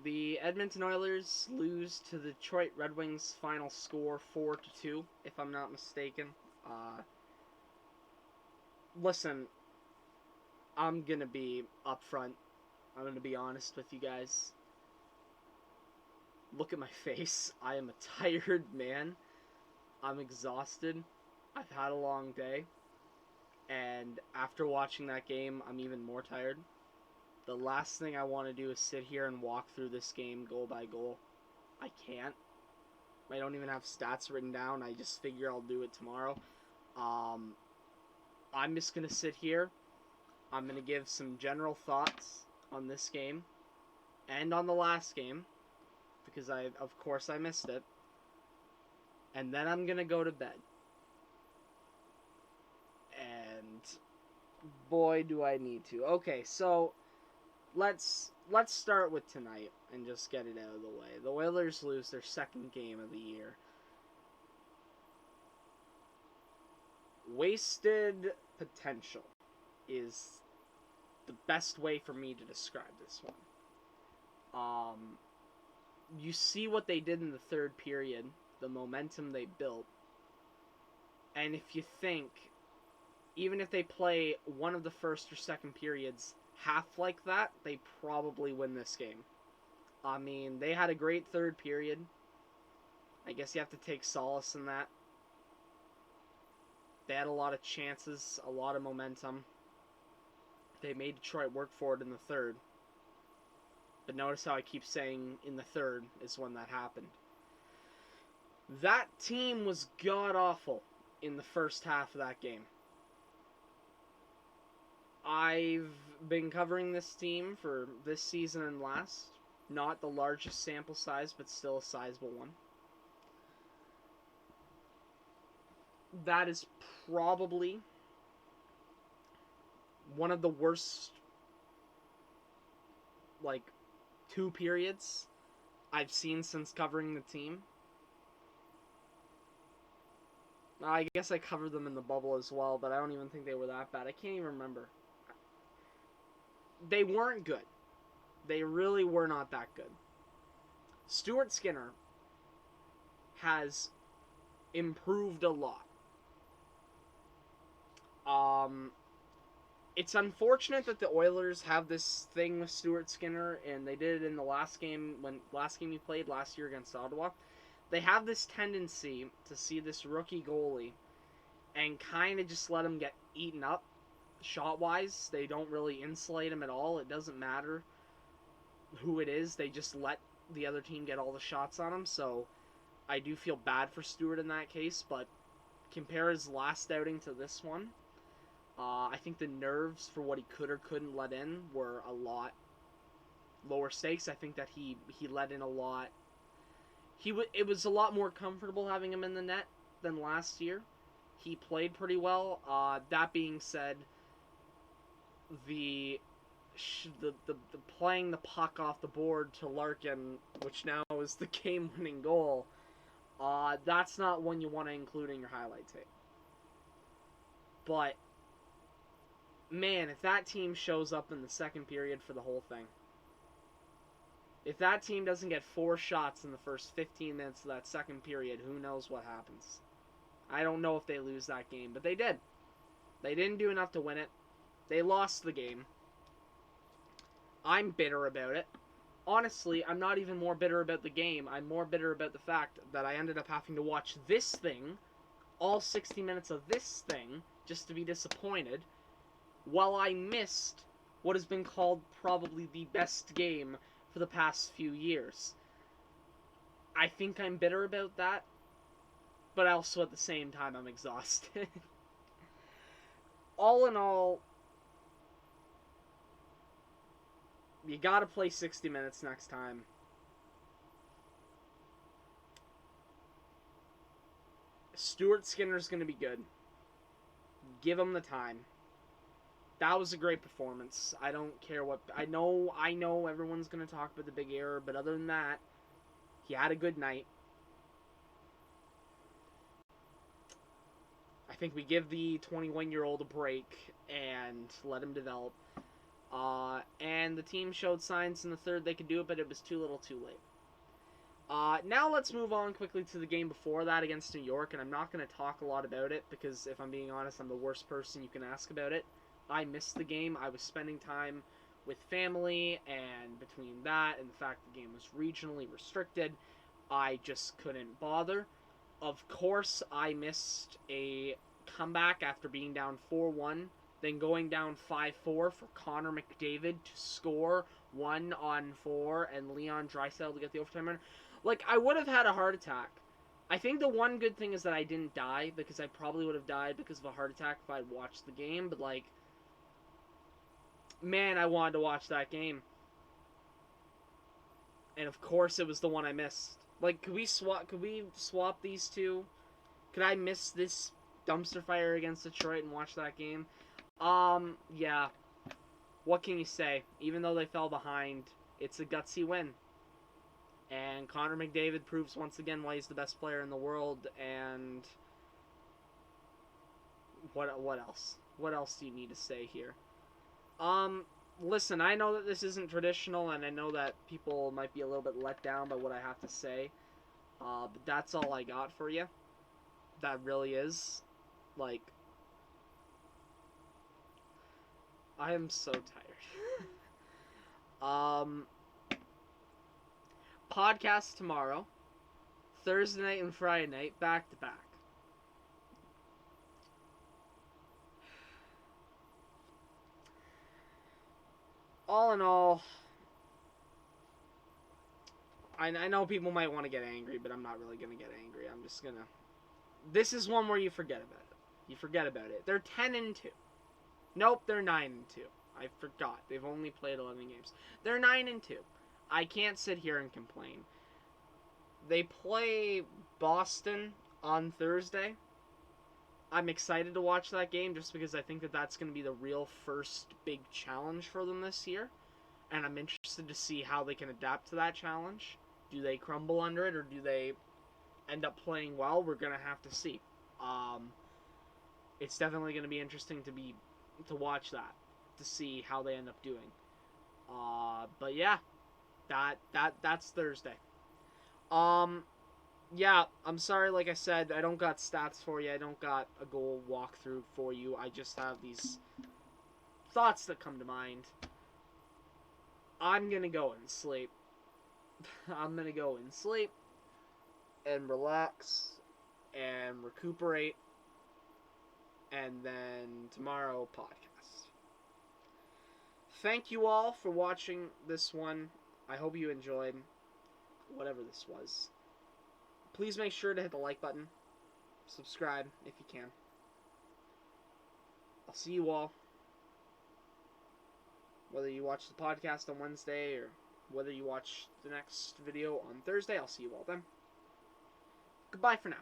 The Edmonton Oilers lose to the Detroit Red Wings final score 4-2, if I'm not mistaken. Listen, I'm going to be upfront. I'm going to be honest with you guys. Look at my face. I am a tired man. I'm exhausted. I've had a long day. And after watching that game, I'm even more tired. The last thing I want to do is sit here and walk through this game goal by goal. I can't. I don't even have stats written down. I just figure I'll do it tomorrow. I'm just going to sit here. I'm going to give some general thoughts on this game and on the last game because of course I missed it. And then I'm going to go to bed. And boy, do I need to. Okay, so let's start with tonight and just get it out of the way. The Oilers lose their second game of the year. Wasted potential is the best way for me to describe this one. You see what they did in the third period, the momentum they built, and if you think, even if they play one of the first or second periods half like that, they probably win this game. I mean, they had a great third period. I guess you have to take solace in that. They had a lot of chances, a lot of momentum. They made Detroit work for it in the third. But notice how I keep saying in the third is when that happened. That team was god-awful in the first half of that game. I've been covering this team for this season and last. Not the largest sample size, but still a sizable one. That is probably one of the worst, two periods I've seen since covering the team. I guess I covered them in the bubble as well, but I don't even think they were that bad. I can't even remember. They weren't good. They really were not that good. Stuart Skinner has improved a lot. It's unfortunate that the Oilers have this thing with Stuart Skinner, and they did it in the last game he played last year against Ottawa. They have this tendency to see this rookie goalie and kind of just let him get eaten up shot-wise. They don't really insulate him at all. It doesn't matter who it is. They just let the other team get all the shots on him. So I do feel bad for Stuart in that case, but compare his last outing to this one. I think the nerves for what he could or couldn't let in were a lot lower stakes. I think that he let in a lot. It was a lot more comfortable having him in the net than last year. He played pretty well. That being said, the playing the puck off the board to Larkin, which now is the game-winning goal, that's not one you want to include in your highlight tape. But man, if that team shows up in the second period for the whole thing, if that team doesn't get 4 shots in the first 15 minutes of that second period, who knows what happens. I don't know if they lose that game, but they did. They didn't do enough to win it. They lost the game. I'm bitter about it. Honestly, I'm not even more bitter about the game. I'm more bitter about the fact that I ended up having to watch this thing, all 60 minutes of this thing, just to be disappointed, while I missed what has been called probably the best game for the past few years. I think I'm bitter about that, but also at the same time I'm exhausted. All in all, you gotta play 60 minutes next time. Stuart Skinner's gonna be good. Give him the time. That was a great performance. I don't care what... I know everyone's going to talk about the big error, but other than that, he had a good night. I think we give the 21-year-old a break and let him develop. And the team showed signs in the third they could do it, but it was too little too late. Now let's move on quickly to the game before that against New York, and I'm not going to talk a lot about it because if I'm being honest, I'm the worst person you can ask about it. I missed the game. I was spending time with family, and between that and the fact the game was regionally restricted, I just couldn't bother. Of course, I missed a comeback after being down 4-1, then going down 5-4 for Connor McDavid to score 1-on-4 and Leon Draisaitl to get the overtime winner. Like, I would have had a heart attack. I think the one good thing is that I didn't die, because I probably would have died because of a heart attack if I'd watched the game, but, like, man, I wanted to watch that game. And of course it was the one I missed. Like, could we swap these two? Could I miss this dumpster fire against Detroit and watch that game? Yeah. What can you say? Even though they fell behind, it's a gutsy win. And Connor McDavid proves once again why he's the best player in the world. And what else? What else do you need to say here? Listen, I know that this isn't traditional, and I know that people might be a little bit let down by what I have to say. But that's all I got for you. That really is. Like, I am so tired. Podcast tomorrow. Thursday night and Friday night, back to back. All in all, I know people might want to get angry, but I'm not really going to get angry. I'm just going to... This is one where you forget about it. You forget about it. They're 10-2. Nope, they're 9-2. I forgot. They've only played 11 games. They're 9-2. I can't sit here and complain. They play Boston on Thursday. I'm excited to watch that game just because I think that that's going to be the real first big challenge for them this year. And I'm interested to see how they can adapt to that challenge. Do they crumble under it or do they end up playing well? We're going to have to see. It's definitely going to be interesting to watch that, to see how they end up doing. But yeah, that's Thursday. Yeah, I'm sorry, like I said, I don't got stats for you. I don't got a goal walkthrough for you. I just have these thoughts that come to mind. I'm gonna go and sleep. I'm gonna go and sleep and relax and recuperate, and then tomorrow podcast. Thank you all for watching this one. I hope you enjoyed whatever this was. Please make sure to hit the like button. Subscribe if you can. I'll see you all. Whether you watch the podcast on Wednesday or whether you watch the next video on Thursday, I'll see you all then. Goodbye for now.